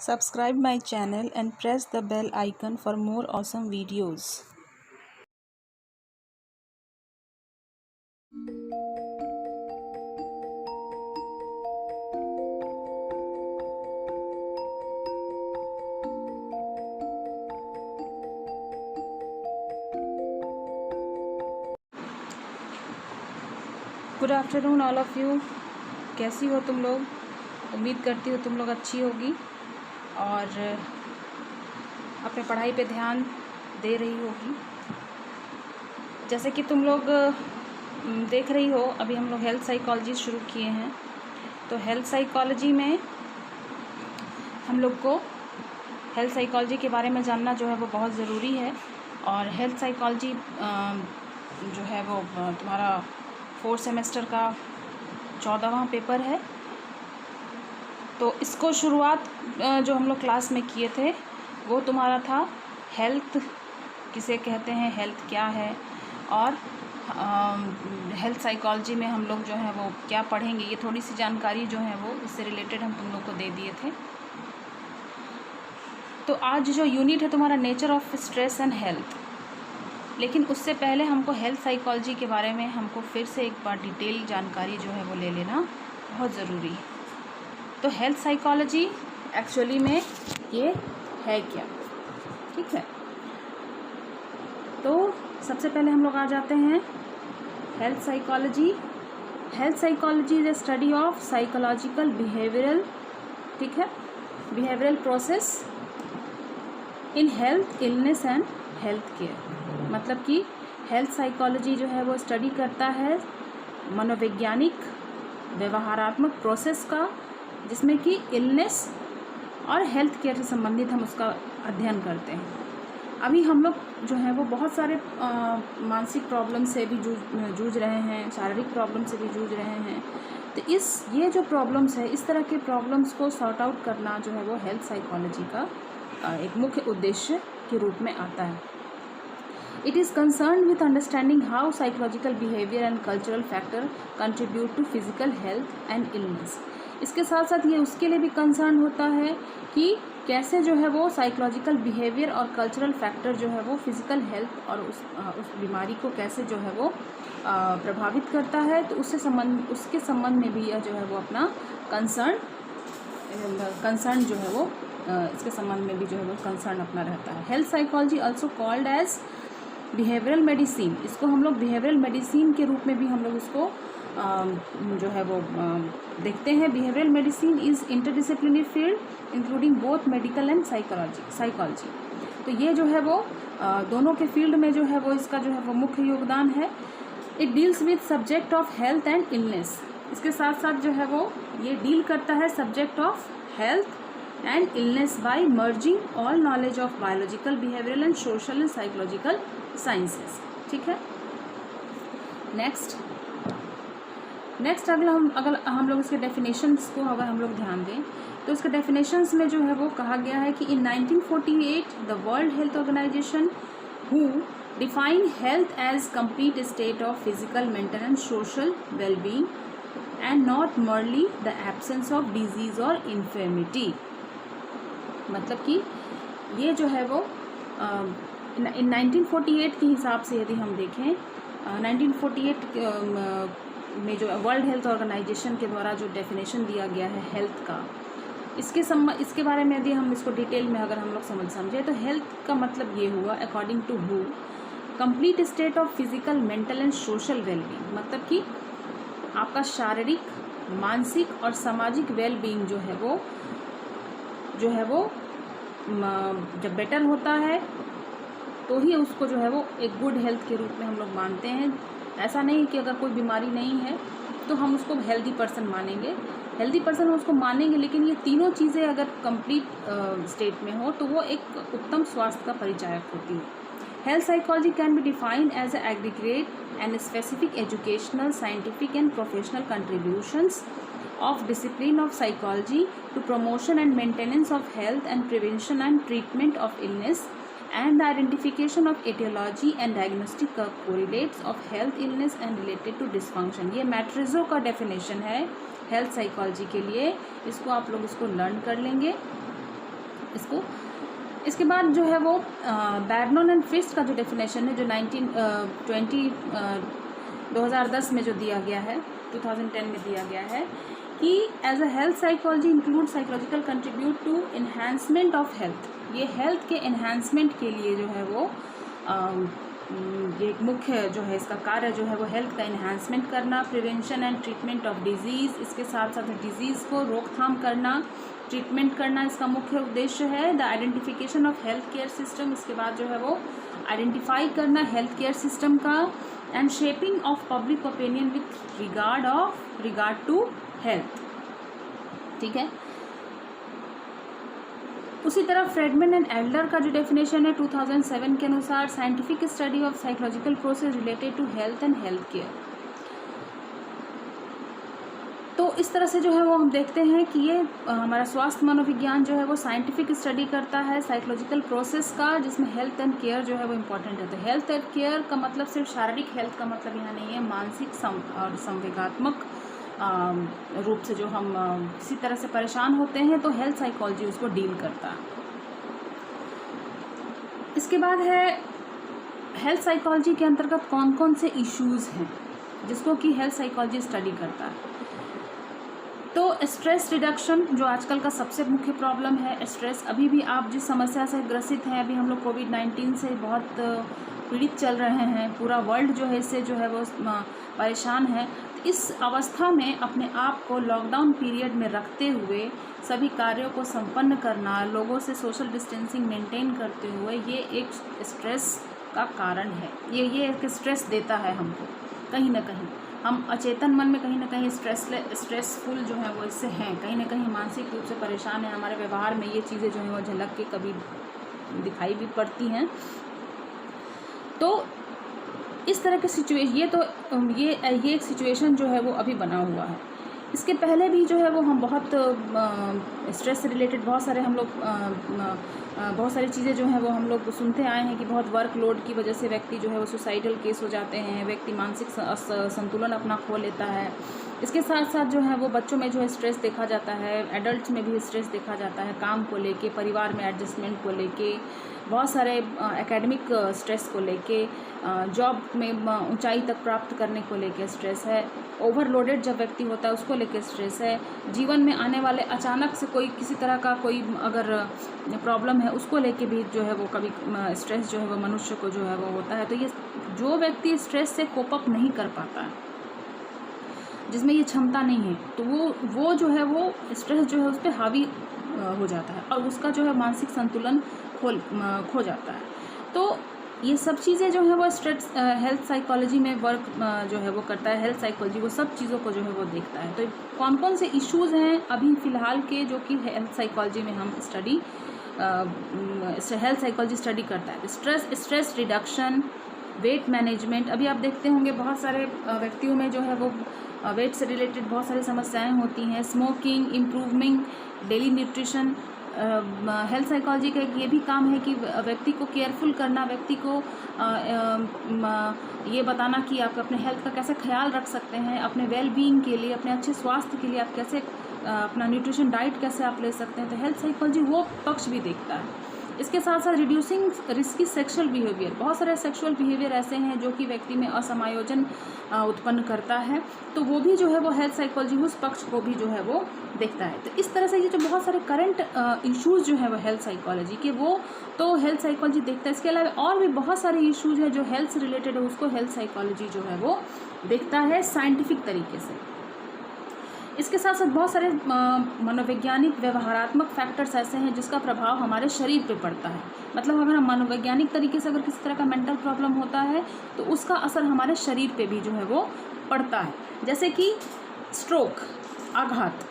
Subscribe my channel and press the bell icon for more awesome videos. Good afternoon all of you. कैसी हो तुम लोग? उम्मीद करती हूँ तुम लोग अच्छी होगी और अपने पढ़ाई पे ध्यान दे रही होगी। जैसे कि तुम लोग देख रही हो, अभी हम लोग हेल्थ साइकोलॉजी शुरू किए हैं। तो हेल्थ साइकोलॉजी में हम लोग को हेल्थ साइकोलॉजी के बारे में जानना जो है वो बहुत ज़रूरी है। और हेल्थ साइकोलॉजी जो है वो तुम्हारा 4th सेमेस्टर का 14वां पेपर है। तो इसको शुरुआत जो हम लोग क्लास में किए थे वो तुम्हारा था हेल्थ किसे कहते हैं, हेल्थ क्या है, और हेल्थ साइकोलॉजी में हम लोग जो है वो क्या पढ़ेंगे, ये थोड़ी सी जानकारी जो है वो इससे रिलेटेड हम तुम लोग को दे दिए थे। तो आज जो यूनिट है तुम्हारा nature of stress and health, लेकिन उससे पहले हमको हेल्थ साइकोलॉजी के बारे में हमको फिर से एक बार डिटेल जानकारी जो है वो ले लेना बहुत ज़रूरी है। तो हेल्थ साइकोलॉजी एक्चुअली में ये है क्या, ठीक है। तो सबसे पहले हम लोग आ जाते हैं health psychology. Health psychology is a study of psychological behavioural, ठीक है, behavioural process in health, illness and health care. मतलब कि हेल्थ साइकोलॉजी जो है वो स्टडी करता है मनोवैज्ञानिक व्यवहारात्मक प्रोसेस का, जिसमें कि इलनेस और हेल्थ केयर से संबंधित हम उसका अध्ययन करते हैं। अभी हम लोग जो है वो बहुत सारे मानसिक प्रॉब्लम से भी जूझ रहे हैं, शारीरिक प्रॉब्लम से भी जूझ रहे हैं। तो ये जो प्रॉब्लम्स है, इस तरह के प्रॉब्लम्स को सॉर्ट आउट करना जो है वो हेल्थ साइकोलॉजी का एक मुख्य उद्देश्य के रूप में आता है। It is concerned with understanding how psychological behavior and cultural factor contribute to physical health and illness. इसके साथ साथ ये उसके लिए भी कंसर्न होता है कि कैसे जो है वो साइकोलॉजिकल बिहेवियर और कल्चरल फैक्टर जो है वो फिज़िकल हेल्थ और उस बीमारी को कैसे जो है वो प्रभावित करता है। तो उसके संबंध में भी यह जो है वो अपना कंसर्न जो है वो इसके संबंध में भी जो है वो कंसर्न अपना रहता है। Health psychology also called as behavioural medicine, इसको हम लोग बिहेवियरल मेडिसिन के रूप में भी हम लोग इसको जो है वो देखते हैं। Behavioural medicine is interdisciplinary field including both medical and psychology. तो ये जो है वो दोनों के फील्ड में जो है वो इसका जो है वो मुख्य योगदान है। It deals with subject of health and illness, इसके साथ साथ जो है वो ये डील करता है subject of health and illness by merging all knowledge of biological, behavioural and social and psychological sciences, ठीक है। नेक्स्ट अगर हम लोग इसके डेफिनेशंस को अगर हम लोग ध्यान दें तो इसके डेफिनेशंस में जो है वो कहा गया है कि in 1948 the world health organisation who define health as complete state of physical, mental and social wellbeing and not merely the absence of disease or infirmity. मतलब कि ये जो है वो इन 1948 के हिसाब से यदि हम देखें, 1948 में जो वर्ल्ड हेल्थ ऑर्गेनाइजेशन के द्वारा जो डेफिनेशन दिया गया है हेल्थ का, इसके बारे में यदि हम इसको डिटेल में अगर हम लोग समझे तो हेल्थ का मतलब ये हुआ अकॉर्डिंग टू हु complete state of physical, mental and social wellbeing. मतलब कि आपका शारीरिक, मानसिक और सामाजिक वेलबींग जो है वो जब बेटर होता है तो ही उसको जो है वो एक गुड हेल्थ के रूप में हम लोग मानते हैं। ऐसा नहीं कि अगर कोई बीमारी नहीं है तो हम उसको हेल्दी पर्सन मानेंगे, हेल्दी पर्सन हम उसको मानेंगे, लेकिन ये तीनों चीज़ें अगर कंप्लीट स्टेट में हो तो वो एक उत्तम स्वास्थ्य का परिचायक होती है। Health psychology can be defined as a aggregate and specific educational, scientific and professional contributions of discipline of psychology to promotion and maintenance of health and prevention and treatment of illness and the identification of etiology and diagnostic correlates of health, illness and related to dysfunction। ये मैट्रिजो का definition है health psychology के लिए, इसको आप लोग इसको learn कर लेंगे। इसको। इसके बाद जो है वो बैरनॉन एंड फ्रिस्ट का जो डेफिनेशन है, जो 2010 में जो दिया गया है, 2010 में दिया गया है कि as a health psychology include psychological contribute to enhancement of health. ये हेल्थ के इन्हांसमेंट के लिए जो है वो ये एक मुख्य जो है इसका कार्य जो है वो हेल्थ का इन्हांसमेंट करना, prevention and treatment of disease, इसके साथ साथ डिजीज़ को रोकथाम करना, ट्रीटमेंट करना इसका मुख्य उद्देश्य है। The identification of health care system, इसके बाद जो है वो आइडेंटिफाई करना हेल्थ केयर सिस्टम का, and shaping of public opinion with regard to health. ठीक है। उसी तरह फ्रेडमैन एंड एल्डर का जो डेफिनेशन है 2007 के अनुसार, scientific study of psychological process related to health and health care. तो इस तरह से जो है वो हम देखते हैं कि ये हमारा स्वास्थ्य मनोविज्ञान जो है वो साइंटिफिक स्टडी करता है साइकोलॉजिकल प्रोसेस का, जिसमें हेल्थ एंड केयर जो है वो इम्पॉर्टेंट है। तो हेल्थ एंड केयर का मतलब सिर्फ शारीरिक हेल्थ का मतलब यहाँ नहीं है, मानसिक और संवेगात्मक रूप से जो हम किसी तरह से परेशान होते हैं तो हेल्थ साइकोलॉजी उसको डील करता है। इसके बाद है हेल्थ साइकोलॉजी के अंतर्गत कौन कौन से इश्यूज़ हैं जिसको कि हेल्थ साइकोलॉजी स्टडी करता है। तो स्ट्रेस रिडक्शन जो आजकल का सबसे मुख्य प्रॉब्लम है, स्ट्रेस। अभी भी आप जिस समस्या से ग्रसित हैं, अभी हम लोग कोविड-19 से बहुत पीड़ित चल रहे हैं, पूरा वर्ल्ड जो है इससे जो है वो परेशान है। इस अवस्था में अपने आप को लॉकडाउन पीरियड में रखते हुए सभी कार्यों को संपन्न करना, लोगों से सोशल डिस्टेंसिंग मेंटेन करते हुए, ये एक स्ट्रेस का कारण है। ये एक स्ट्रेस देता है हमको कहीं ना कहीं। हम अचेतन मन में कहीं ना कहीं स्ट्रेसफुल जो है वो इससे हैं, कहीं ना कहीं मानसिक रूप से परेशान हैं। हमारे व्यवहार में ये चीज़ें जो हैं वो झलक के कभी दिखाई भी पड़ती हैं। तो इस तरह के सिचुएशन, ये एक सिचुएशन जो है वो अभी बना हुआ है। इसके पहले भी जो है वो हम बहुत स्ट्रेस से रिलेटेड बहुत सारी चीज़ें जो हैं वो हम लोग सुनते आए हैं कि बहुत वर्कलोड की वजह से व्यक्ति जो है वो सुसाइडल केस हो जाते हैं, व्यक्ति मानसिक संतुलन अपना खो लेता है। इसके साथ साथ जो है वो बच्चों में जो है स्ट्रेस देखा जाता है, एडल्ट में भी स्ट्रेस देखा जाता है, काम को लेके, परिवार में एडजस्टमेंट को लेके, बहुत सारे एकेडमिक स्ट्रेस को लेके, जॉब में ऊंचाई तक प्राप्त करने को लेके स्ट्रेस है, ओवरलोडेड जब व्यक्ति होता है उसको लेके स्ट्रेस है, जीवन में आने वाले अचानक से कोई किसी तरह का कोई अगर प्रॉब्लम है उसको लेके भी जो है वो कभी स्ट्रेस जो है वो मनुष्य को जो है वो होता है। तो ये जो व्यक्ति स्ट्रेस से कोप अप नहीं कर पाता है, जिसमें ये क्षमता नहीं है, तो वो जो है वो स्ट्रेस जो है उस पर हावी हो जाता है और उसका जो है मानसिक संतुलन खो जाता है। तो ये सब चीज़ें जो है वो स्ट्रेस हेल्थ साइकोलॉजी में वर्क जो है वो करता है। हेल्थ साइकोलॉजी वो सब चीज़ों को जो है वो देखता है। तो कौन कौन से इश्यूज़ हैं अभी फ़िलहाल के जो कि हेल्थ साइकोलॉजी में हम हेल्थ साइकोलॉजी स्टडी करता है। Stress reduction, weight management. अभी आप देखते होंगे बहुत सारे व्यक्तियों में जो है वो वेट से रिलेटेड बहुत सारी समस्याएं होती हैं। Smoking, improving daily nutrition. Health psychology का एक ये भी काम है कि व्यक्ति को केयरफुल करना, व्यक्ति को ये बताना कि आप अपने हेल्थ का कैसे ख्याल रख सकते हैं, अपने वेल बीइंग के लिए, अपने अच्छे स्वास्थ्य के लिए आप कैसे अपना न्यूट्रिशन डाइट कैसे आप ले सकते हैं। तो हेल्थ साइकोलॉजी वो पक्ष भी देखता है। इसके साथ साथ रिड्यूसिंग रिस्की सेक्सुअल बिहेवियर। बहुत सारे सेक्सुअल बिहेवियर ऐसे हैं जो कि व्यक्ति में असमायोजन उत्पन्न करता है, तो वो भी जो है वो हेल्थ साइकोलॉजी उस पक्ष को भी जो है वो देखता है। तो इस तरह से ये जो बहुत सारे करंट इश्यूज़ जो है वो हेल्थ साइकोलॉजी के, वो तो हेल्थ साइकोलॉजी देखता है। इसके अलावा और भी बहुत सारे इश्यूज़ हैं जो हेल्थ से रिलेटेड है, उसको हेल्थ साइकोलॉजी जो है वो देखता है साइंटिफिक तरीके से। इसके साथ साथ बहुत सारे मनोवैज्ञानिक व्यवहारात्मक फैक्टर्स ऐसे हैं जिसका प्रभाव हमारे शरीर पे पड़ता है। मतलब अगर हम मनोवैज्ञानिक तरीके से अगर किसी तरह का मेंटल प्रॉब्लम होता है तो उसका असर हमारे शरीर पे भी जो है वो पड़ता है। जैसे कि स्ट्रोक, आघात,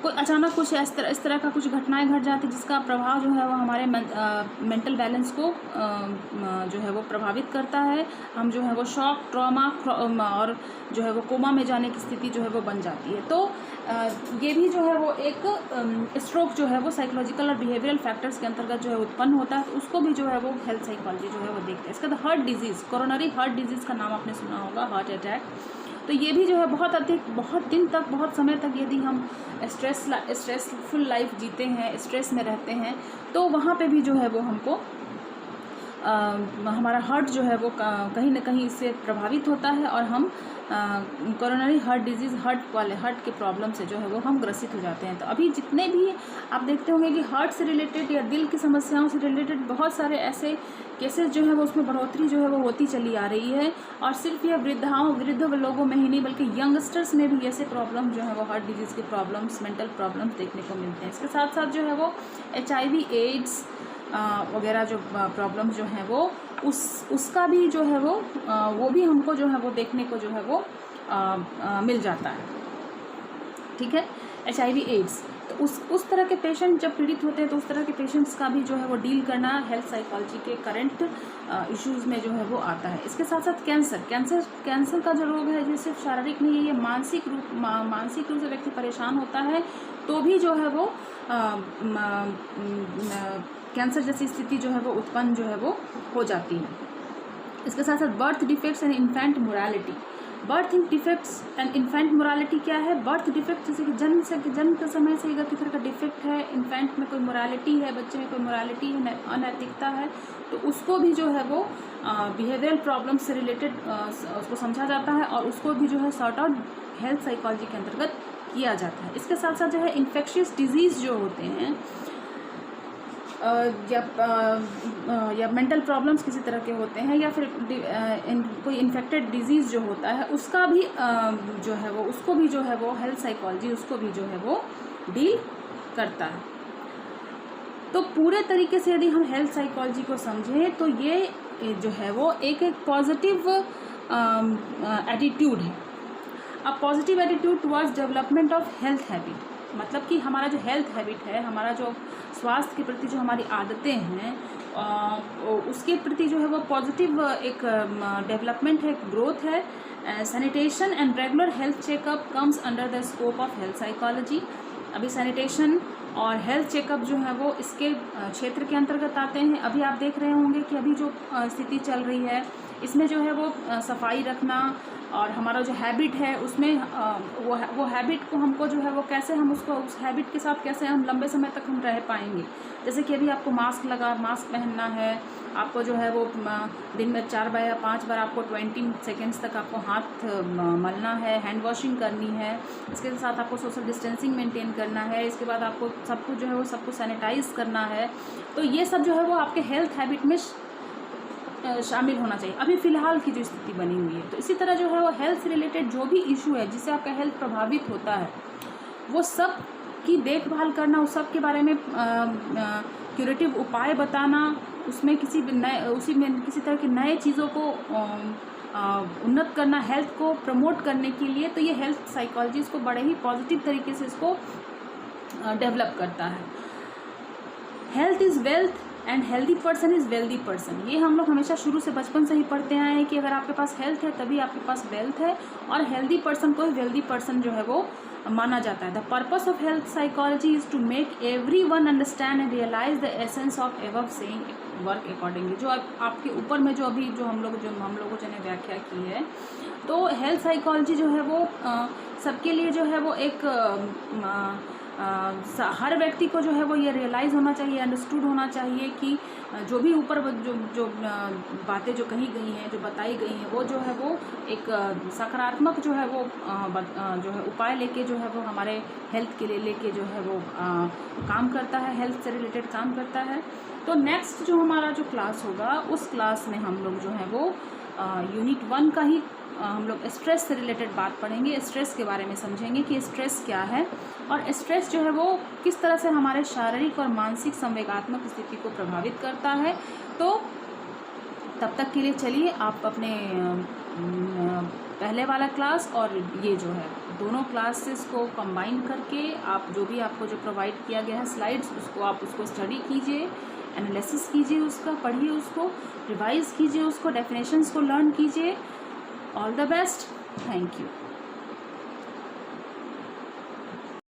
कोई अचानक कुछ इस तरह का कुछ घटनाएं घट जाती जिसका प्रभाव जो है वो हमारे मेंटल बैलेंस को जो है वो प्रभावित करता है। हम जो है वो शॉक, ट्रॉमा और जो है वो कोमा में जाने की स्थिति जो है वो बन जाती है। तो ये भी जो है वो एक स्ट्रोक जो है वो साइकोलॉजिकल और बिहेवियरल फैक्टर्स के अंतर्गत जो है उत्पन्न होता है, तो उसको भी जो है वो हेल्थ साइकोलॉजी जो है वो देखते हैं। इसके बाद heart disease, coronary heart disease का नाम आपने सुना होगा, हार्ट अटैक। तो ये भी जो है बहुत दिन तक, बहुत समय तक यदि हम स्ट्रेसफुल लाइफ जीते हैं, स्ट्रेस में रहते हैं, तो वहाँ पे भी जो है वो हमको हमारा हार्ट जो है वो कहीं ना कहीं इससे प्रभावित होता है और हम कोरोनरी हार्ट डिजीज़, हार्ट के प्रॉब्लम से जो है वो हम ग्रसित हो जाते हैं। तो अभी जितने भी आप देखते होंगे कि हार्ट से रिलेटेड या दिल की समस्याओं से रिलेटेड बहुत सारे ऐसे केसेस जो है वो उसमें बढ़ोतरी जो है वो होती चली आ रही है। और सिर्फ यह वृद्ध लोगों में ही नहीं बल्कि यंगस्टर्स में भी ऐसे प्रॉब्लम जो है वो हार्ट डिजीज़ के प्रॉब्लम्स, मेंटल प्रॉब्लम्स देखने को मिलते हैं। इसके साथ साथ जो है वो HIV, एड्स वगैरह जो प्रॉब्लम जो हैं वो उसका भी जो है वो भी हमको जो है वो देखने को जो है वो मिल जाता है। ठीक है, HIV, एड्स, तो उस तरह के पेशेंट जब पीड़ित होते हैं तो उस तरह के पेशेंट्स का भी जो है वो डील करना हेल्थ साइकोलॉजी के करंट इश्यूज़ में जो है वो आता है। इसके साथ साथ कैंसर का जो रोग है, ये सिर्फ शारीरिक नहीं है, ये मानसिक रूप से व्यक्ति परेशान होता है तो भी जो है वो कैंसर जैसी स्थिति जो है वो उत्पन्न जो है वो हो जाती है। इसके साथ साथ birth defects and infant morality. Birth defects and infant morality क्या है? बर्थ डिफेक्ट जैसे कि जन्म के समय से अगर किसी तरह का डिफेक्ट है, इन्फेंट में कोई मोरालिटी है, बच्चे में कोई मोरालिटी है, अनैतिकता है, तो उसको भी जो है वो बिहेवियरल प्रॉब्लम से रिलेटेड उसको समझा जाता है और उसको भी जो है सॉर्ट आउट हेल्थ साइकोलॉजी के अंतर्गत किया जाता है। इसके साथ साथ जो है इन्फेक्शियस डिजीज़ जो होते हैं या मेंटल प्रॉब्लम्स किसी तरह के होते हैं या फिर कोई इन्फेक्टेड डिजीज़ जो होता है उसका भी जो है वो उसको भी जो है वो हेल्थ साइकोलॉजी उसको भी जो है वो डील करता है। तो पूरे तरीके से यदि हम हेल्थ साइकोलॉजी को समझें तो ये जो है वो एक पॉजिटिव एटीट्यूड है, a positive attitude towards development of health habit. मतलब कि हमारा जो हेल्थ हैबिट है, हमारा जो स्वास्थ्य के प्रति जो हमारी आदतें हैं उसके प्रति जो है वो पॉजिटिव एक डेवलपमेंट है, ग्रोथ है। Sanitation and regular health checkup comes under the scope of health psychology. अभी सैनिटेशन और हेल्थ चेकअप जो है वो इसके क्षेत्र के अंतर्गत आते हैं। अभी आप देख रहे होंगे कि अभी जो स्थिति चल रही है इसमें जो है वो सफाई रखना और हमारा जो हैबिट है उसमें वो हैबिट को हमको जो है वो कैसे हम उसको उस हैबिट के साथ कैसे हम लंबे समय तक हम रह पाएंगे। जैसे कि अभी आपको मास्क पहनना है, आपको जो है वो दिन में 4 बार या 5 बार आपको 20 सेकेंड्स तक आपको हाथ मलना है, हैंड वॉशिंग करनी है। इसके साथ आपको सोशल डिस्टेंसिंग मेंटेन करना है। इसके बाद आपको सब कुछ जो है वो सबको सैनिटाइज करना है। तो ये सब जो है वो आपके हेल्थ हैबिट में शामिल होना चाहिए अभी फ़िलहाल की जो स्थिति बनी हुई है। तो इसी तरह जो है वो हेल्थ से रिलेटेड जो भी इशू है जिससे आपका हेल्थ प्रभावित होता है वो सब की देखभाल करना, उस सब के बारे में क्यूरेटिव उपाय बताना, उसमें किसी तरह के नए चीज़ों को उन्नत करना, हेल्थ को प्रमोट करने के लिए, तो ये हेल्थ साइकोलॉजी इसको बड़े ही पॉजिटिव तरीके से इसको डेवलप करता है। Health is wealth and healthy person is wealthy person. ये हम लोग हमेशा शुरू से बचपन से ही पढ़ते आए हैं कि अगर आपके पास हेल्थ है तभी आपके पास वेल्थ है और हेल्दी पर्सन को ही वेल्दी पर्सन जो है वो माना जाता है। The purpose of health psychology is to make everyone understand and realise the essence of above saying work accordingly. जो आपके ऊपर में जो अभी जो हम लोगों ने व्याख्या की है, तो हेल्थ साइकोलॉजी जो है वो सबके लिए जो है वो एक हर व्यक्ति को जो है वो ये रियलाइज़ होना चाहिए, अंडरस्टूड होना चाहिए कि जो भी ऊपर जो बातें जो कही गई हैं, जो बताई गई हैं, वो जो है वो एक सकारात्मक जो है वो जो है उपाय लेके जो है वो हमारे हेल्थ के लिए लेके जो है वो काम करता है, हेल्थ से रिलेटेड काम करता है। तो नेक्स्ट जो हमारा जो क्लास होगा उस क्लास में हम लोग जो है वो यूनिट 1 का ही हम लोग स्ट्रेस से रिलेटेड बात पढ़ेंगे। स्ट्रेस के बारे में समझेंगे कि स्ट्रेस क्या है और स्ट्रेस जो है वो किस तरह से हमारे शारीरिक और मानसिक संवेगात्मक स्थिति को प्रभावित करता है। तो तब तक के लिए चलिए आप अपने पहले वाला क्लास और ये जो है दोनों क्लासेस को कंबाइन करके आप जो भी आपको जो प्रोवाइड किया गया है स्लाइड्स उसको स्टडी कीजिए, एनालिसिस कीजिए, उसका पढ़िए, उसको रिवाइज कीजिए, उसको डेफिनेशंस को लर्न कीजिए। All the best, thank you.